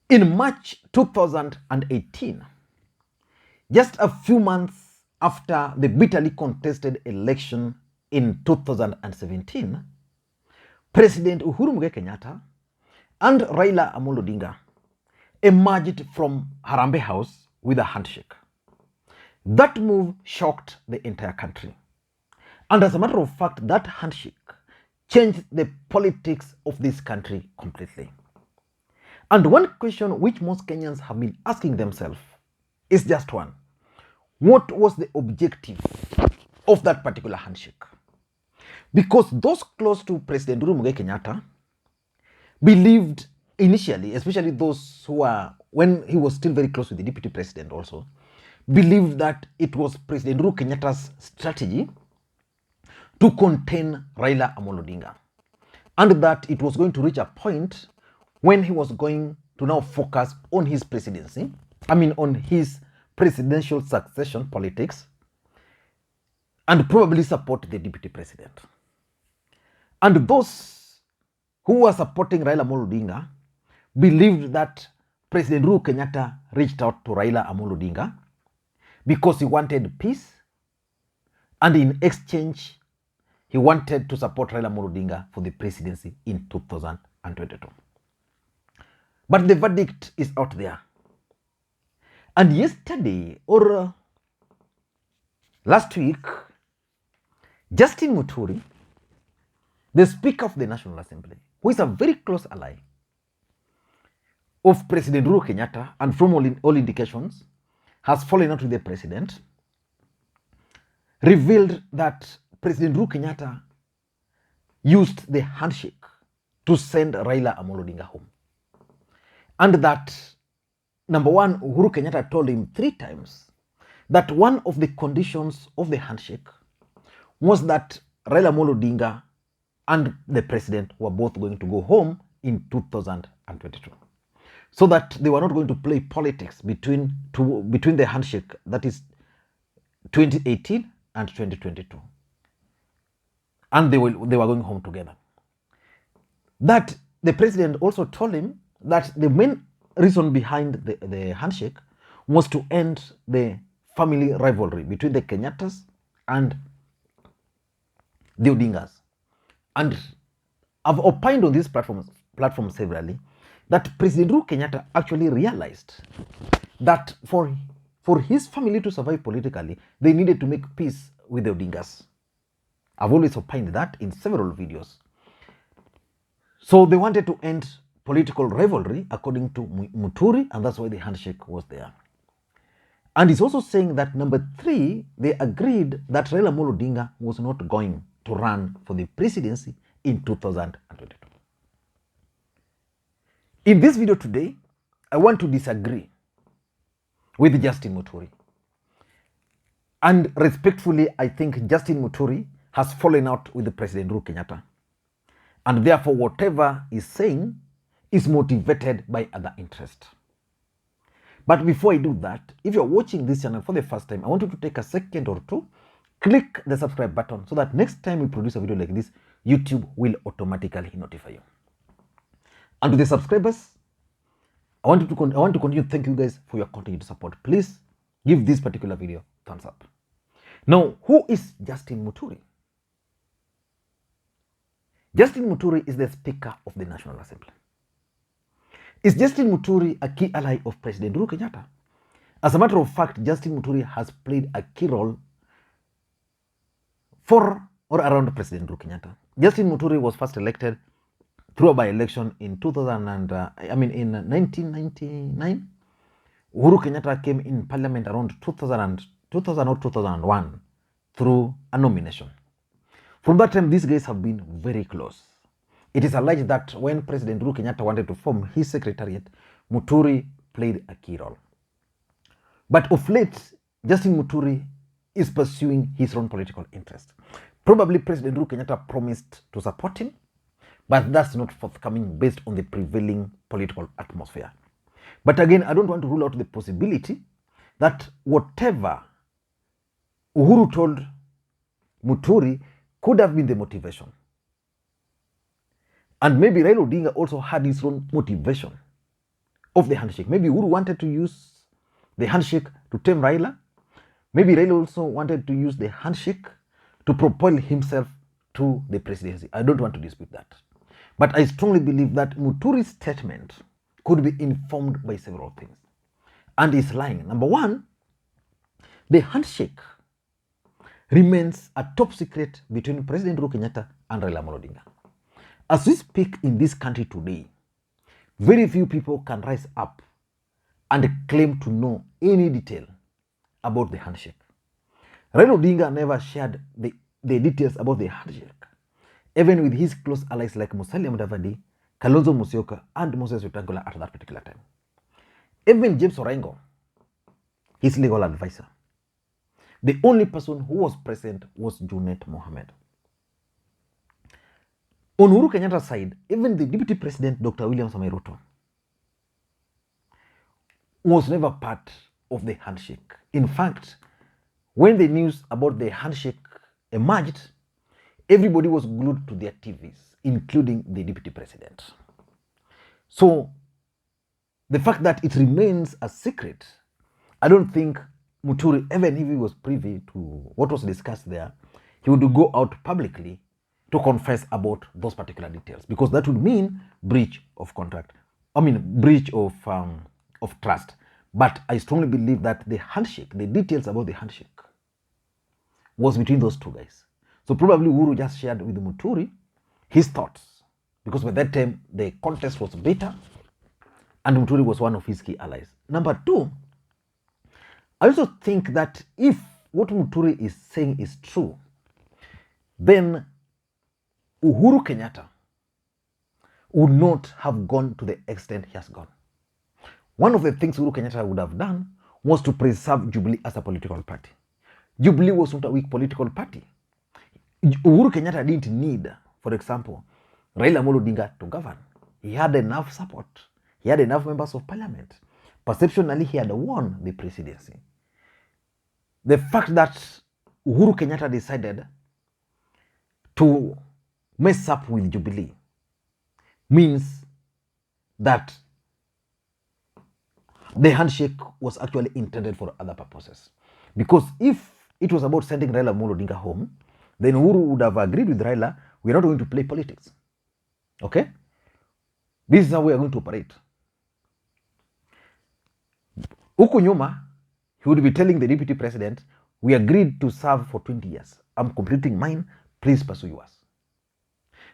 In March 2018, just a few months after the bitterly contested election in 2017, President Uhuru Kenyatta and Raila Odinga emerged from Harambee House with a handshake. That move shocked the entire country. And as a matter of fact, that handshake changed the politics of this country completely. And one question which most Kenyans have been asking themselves is just one. What was the objective of that particular handshake? Because those close to President Uhuru Kenyatta believed initially, especially those who were, when he was still very close with the deputy president also, believed that it was President Uhuru Kenyatta's strategy to contain Raila Odinga, and that it was going to reach a point when he was going to now focus on his presidency, on his presidential succession politics, and probably support the deputy president. And those who were supporting Raila Odinga believed that President Uhuru Kenyatta reached out to Raila Odinga because he wanted peace, and in exchange, he wanted to support Raila Odinga for the presidency in 2022. But the verdict is out there. And yesterday, or last week, Justin Muturi, the Speaker of the National Assembly, who is a very close ally of President Uhuru Kenyatta, and from all indications, has fallen out with the president, revealed that President Uhuru Kenyatta used the handshake to send Raila Odinga home. And that, number one, Uhuru Kenyatta told him 3 times that one of the conditions of the handshake was that Raila Odinga and the president were both going to go home in 2022. So that they were not going to play politics between the handshake, that is 2018 and 2022. And they were going home together. That the president also told him that the main reason behind the handshake was to end the family rivalry between the Kenyattas and the Odingas. And I've opined on this platform severally that President Uhuru Kenyatta actually realized that for his family to survive politically, they needed to make peace with the Odingas. I've always opined that in several videos. So they wanted to end political rivalry according to Muturi, and that's why the handshake was there. And he's also saying that number 3, they agreed that Raila Odinga was not going to run for the presidency in 2022. In this video today, I want to disagree with Justin Muturi. And respectfully, I think Justin Muturi has fallen out with the President Uhuru Kenyatta. And therefore, whatever he's saying is motivated by other interest. But before I do that, if you're watching this channel for the first time, I want you to take a second or two, click the subscribe button so that next time we produce a video like this, YouTube will automatically notify you. And to the subscribers, I want to continue to thank you guys for your continued support. Please give this particular video a thumbs up. Now, who is Justin Muturi? Justin Muturi is the Speaker of the National Assembly. Is Justin Muturi a key ally of President Uhuru Kenyatta? As a matter of fact, Justin Muturi has played a key role for or around President Uhuru Kenyatta. Justin Muturi was first elected through a by-election in 1999. Uhuru Kenyatta came in parliament around 2000 or 2001 through a nomination. From that time, these guys have been very close. It is alleged that when President Uhuru Kenyatta wanted to form his secretariat, Muturi played a key role. But of late, Justin Muturi is pursuing his own political interest. Probably President Uhuru Kenyatta promised to support him, but that's not forthcoming based on the prevailing political atmosphere. But again, I don't want to rule out the possibility that whatever Uhuru told Muturi could have been the motivation. And maybe Raila Odinga also had his own motivation of the handshake. Maybe Uhuru wanted to use the handshake to tame Raila. Maybe Raila also wanted to use the handshake to propel himself to the presidency. I don't want to dispute that. But I strongly believe that Muturi's statement could be informed by several things. And is lying. Number one, the handshake remains a top secret between President Uhuru Kenyatta and Raila Odinga. As we speak in this country today, very few people can rise up and claim to know any detail about the handshake. Raila Odinga never shared the details about the handshake, even with his close allies like Musalia Mudavadi, Kalonzo Musyoka, and Moses Wetangula at that particular time. Even James Orengo, his legal advisor, the only person who was present was Junet Mohammed. On Uhuru Kenyatta's side, even the Deputy President, Dr. William Samoei Ruto, was never part of the handshake. In fact, when the news about the handshake emerged, everybody was glued to their TVs, including the Deputy President. So, the fact that it remains a secret, I don't think Muturi, even if he was privy to what was discussed there, he would go out publicly to confess about those particular details, because that would mean breach of contract. Breach of trust. But I strongly believe that the handshake, the details about the handshake, was between those two guys. So probably Uhuru just shared with Muturi his thoughts, because by that time the contest was bitter and Muturi was one of his key allies. Number two, I also think that if what Muturi is saying is true, then Uhuru Kenyatta would not have gone to the extent he has gone. One of the things Uhuru Kenyatta would have done was to preserve Jubilee as a political party. Jubilee was not a weak political party. Uhuru Kenyatta didn't need, for example, Raila Odinga to govern. He had enough support. He had enough members of parliament. Perceptionally, he had won the presidency. The fact that Uhuru Kenyatta decided to mess up with Jubilee means that the handshake was actually intended for other purposes. Because if it was about sending Raila Odinga home, then Uhuru would have agreed with Raila, we're not going to play politics. Okay? This is how we are going to operate. Huku nyuma, he would be telling the deputy president, we agreed to serve for 20 years. I'm completing mine, please pursue yours.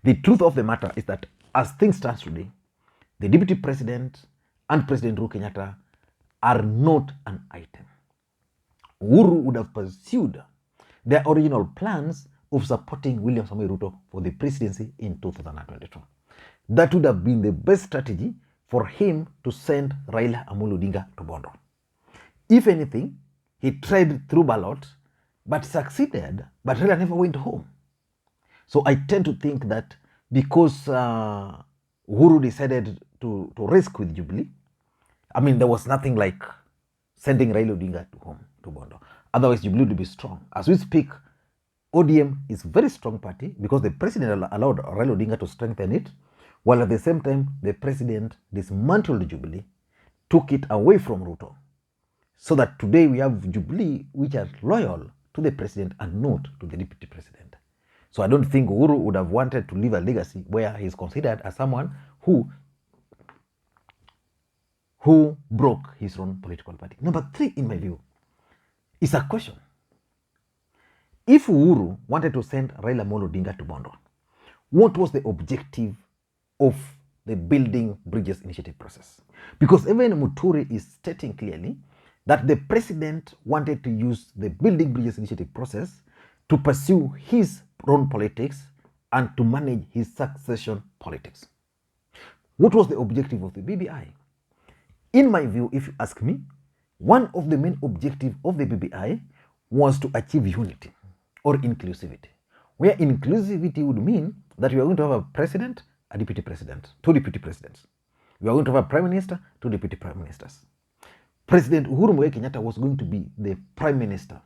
The truth of the matter is that as things stand today, the deputy president and President Uhuru Kenyatta are not an item. Uhuru would have pursued their original plans of supporting William Samoei Ruto for the presidency in 2022. That would have been the best strategy for him to send Raila Odinga to Bondo. If anything, he tried through ballot, but succeeded, but Raila never went home. So I tend to think that because Uhuru decided to risk with Jubilee, there was nothing like sending Raila Odinga to home, to Bondo. Otherwise, Jubilee would be strong. As we speak, ODM is a very strong party because the president allowed Raila Odinga to strengthen it, while at the same time, the president dismantled Jubilee, took it away from Ruto. So that today we have Jubilee which are loyal to the president and not to the deputy president. So I don't think Uhuru would have wanted to leave a legacy where he is considered as someone who broke his own political party. Number three, in my view, is a question. If Uhuru wanted to send Raila Odinga to Bondo, what was the objective of the Building Bridges Initiative process? Because even Muturi is stating clearly that the president wanted to use the Building Bridges Initiative process to pursue his own politics and to manage his succession politics. What was the objective of the BBI? In my view, if you ask me, one of the main objectives of the BBI was to achieve unity or inclusivity, where inclusivity would mean that we are going to have a president, a deputy president, two deputy presidents. We are going to have a prime minister, two deputy prime ministers. President Uhuru Kenyatta was going to be the prime minister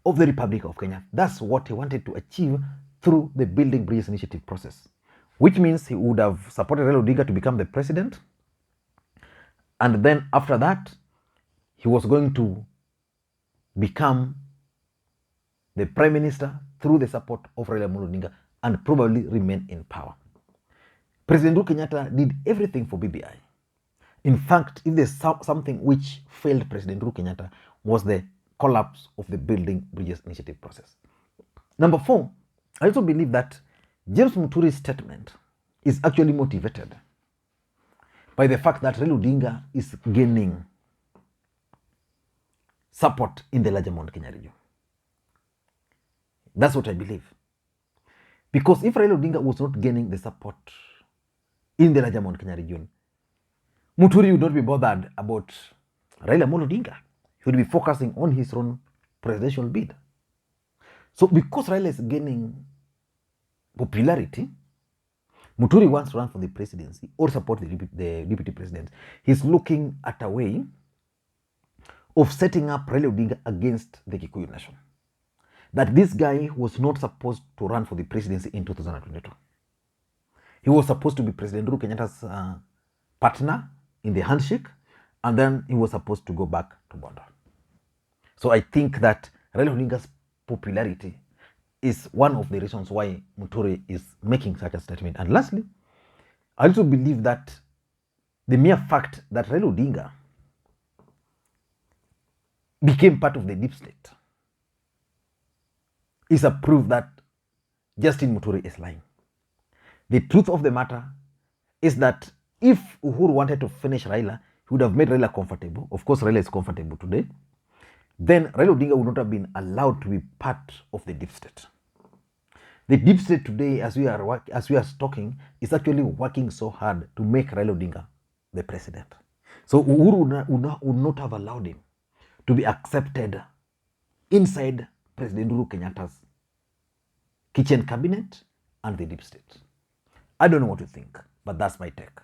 of the Republic of Kenya. That's what he wanted to achieve through the Building Bridges Initiative process, which means he would have supported Raila Odinga to become the president. And then after that, he was going to become the prime minister through the support of Raila Odinga and probably remain in power. President Uhuru Kenyatta did everything for BBI. In fact, if there's something which failed President Uhuru Kenyatta was the collapse of the Building Bridges Initiative process. Number 4, I also believe that James Muturi's statement is actually motivated by the fact that Raila Odinga is gaining support in the larger Mount Kenya region. That's what I believe. Because if Raila Odinga was not gaining the support in the larger Mount Kenya region, Muturi would not be bothered about Raila Odinga. He would be focusing on his own presidential bid. So because Raila is gaining popularity, Muturi wants to run for the presidency or support the deputy president. He's looking at a way of setting up Raila Odinga against the Kikuyu nation. That this guy was not supposed to run for the presidency in 2022. He was supposed to be President Uhuru Kenyatta's partner in the handshake, and then he was supposed to go back to Bondo. So I think that Raila Odinga's popularity is one of the reasons why Muturi is making such a statement. And lastly, I also believe that the mere fact that Raila Odinga became part of the deep state is a proof that Justin Muturi is lying. The truth of the matter is that if Uhuru wanted to finish Raila, he would have made Raila comfortable. Of course, Raila is comfortable today. Then Raila Odinga would not have been allowed to be part of the deep state. The deep state today, as we are talking, is actually working so hard to make Raila Odinga the president. So Uhuru would not have allowed him to be accepted inside President Uhuru Kenyatta's kitchen cabinet and the deep state. I don't know what you think, but that's my take.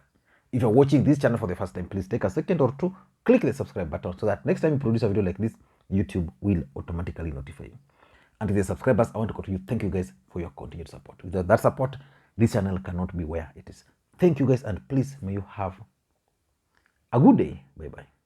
If you're watching this channel for the first time, please take a second or two, click the subscribe button so that next time you produce a video like this, YouTube will automatically notify you. And to the subscribers, I want to go to you. Thank you guys for your continued support. Without that support, this channel cannot be where it is. Thank you guys, and please may you have a good day. Bye-bye.